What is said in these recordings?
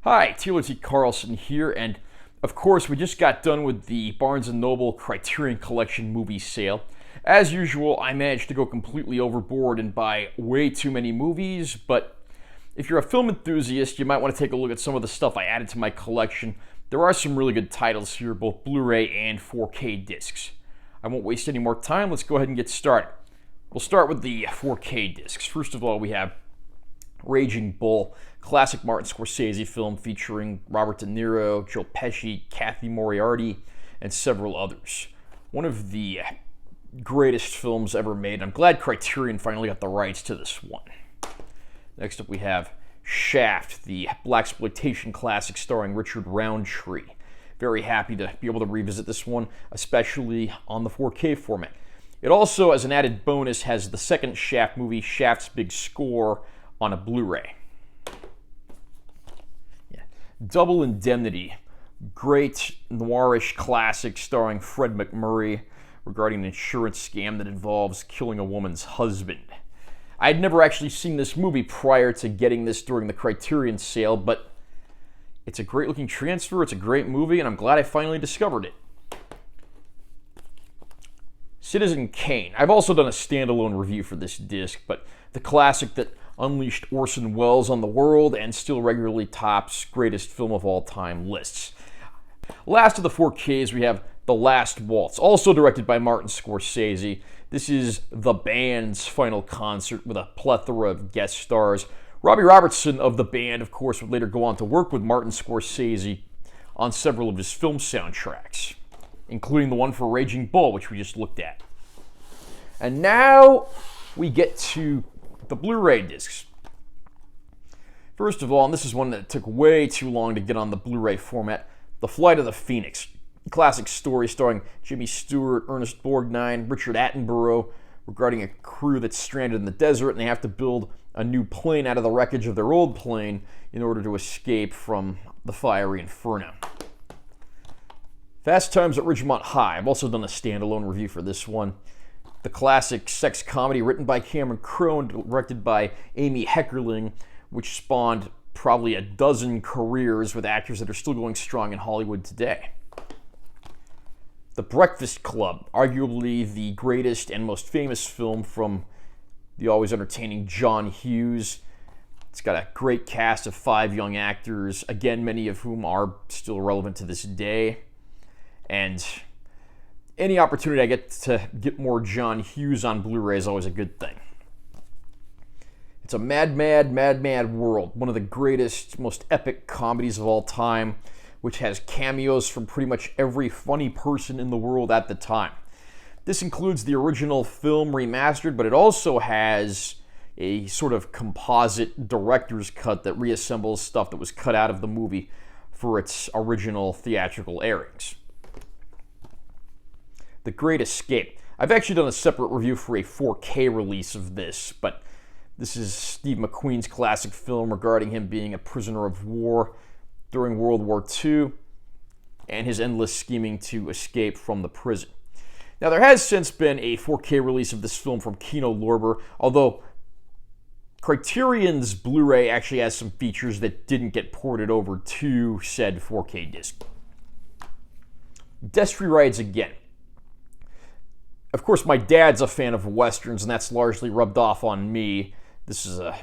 Hi, Taylor T. Carlson here, and of course, we just got done with the Barnes and Noble Criterion Collection movie sale. As usual, I managed to go completely overboard and buy way too many movies, but if you're a film enthusiast, you might want to take a look at some of the stuff I added to my collection. There are some really good titles here, both Blu-ray and 4K discs. I won't waste any more time, let's go ahead and get started. We'll start with the 4K discs. First of all, we have Raging Bull, classic Martin Scorsese film featuring Robert De Niro, Joe Pesci, Kathy Moriarty, and several others. One of the greatest films ever made. I'm glad Criterion finally got the rights to this one. Next up we have Shaft, the blaxploitation classic starring Richard Roundtree. Very happy to be able to revisit this one, especially on the 4K format. It also, as an added bonus, has the second Shaft movie, Shaft's Big Score, on a Blu-ray. Double Indemnity, great noirish classic starring Fred MacMurray regarding an insurance scam that involves killing a woman's husband. I had never actually seen this movie prior to getting this during the Criterion sale, but it's a great looking transfer, it's a great movie, and I'm glad I finally discovered it. Citizen Kane. I've also done a standalone review for this disc, but the classic that unleashed Orson Welles on the world and still regularly tops greatest film of all time lists. Last of the 4Ks, we have The Last Waltz, also directed by Martin Scorsese. This is the band's final concert with a plethora of guest stars. Robbie Robertson of the band, of course, would later go on to work with Martin Scorsese on several of his film soundtracks, including the one for Raging Bull, which we just looked at. And now we get to the Blu-ray discs. First of all, and this is one that took way too long to get on the Blu-ray format, The Flight of the Phoenix. Classic story starring Jimmy Stewart, Ernest Borgnine, Richard Attenborough, regarding a crew that's stranded in the desert and they have to build a new plane out of the wreckage of their old plane in order to escape from the fiery inferno. Fast Times at Ridgemont High. I've also done a standalone review for this one. The classic sex comedy written by Cameron Crowe and directed by Amy Heckerling, which spawned probably a dozen careers with actors that are still going strong in Hollywood today. The Breakfast Club, arguably the greatest and most famous film from the always entertaining John Hughes. It's got a great cast of 5 young actors, again, many of whom are still relevant to this day. And any opportunity I get to get more John Hughes on Blu-ray is always a good thing. It's a mad world. One of the greatest, most epic comedies of all time, which has cameos from pretty much every funny person in the world at the time. This includes the original film remastered, but it also has a sort of composite director's cut that reassembles stuff that was cut out of the movie for its original theatrical airings. The Great Escape. I've actually done a separate review for a 4K release of this, but this is Steve McQueen's classic film regarding him being a prisoner of war during World War II and his endless scheming to escape from the prison. Now, there has since been a 4K release of this film from Kino Lorber, although Criterion's Blu-ray actually has some features that didn't get ported over to said 4K disc. Destry Rides Again. Of course, my dad's a fan of Westerns, and that's largely rubbed off on me. This is a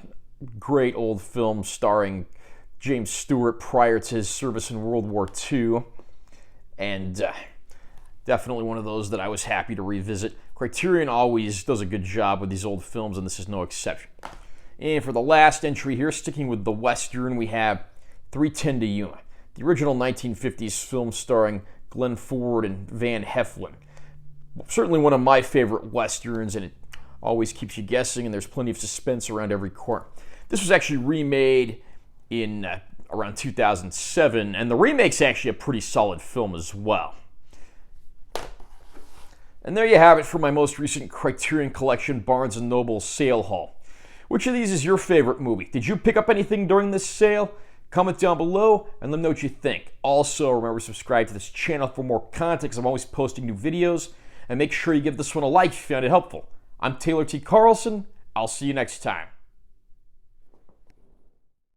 great old film starring James Stewart prior to his service in World War II, and definitely one of those that I was happy to revisit. Criterion always does a good job with these old films, and this is no exception. And for the last entry here, sticking with the Western, we have 3:10 to Yuma, the original 1950s film starring Glenn Ford and Van Heflin. Certainly one of my favorite Westerns, and it always keeps you guessing, and there's plenty of suspense around every corner. This was actually remade in around 2007, and the remake's actually a pretty solid film as well. And there you have it for my most recent Criterion Collection Barnes and Noble sale haul. Which of these is your favorite movie? Did you pick up anything during this sale? Comment down below and let me know what you think. Also, remember to subscribe to this channel for more content because I'm always posting new videos. And make sure you give this one a like if you found it helpful. I'm Taylor T. Carlson. I'll see you next time.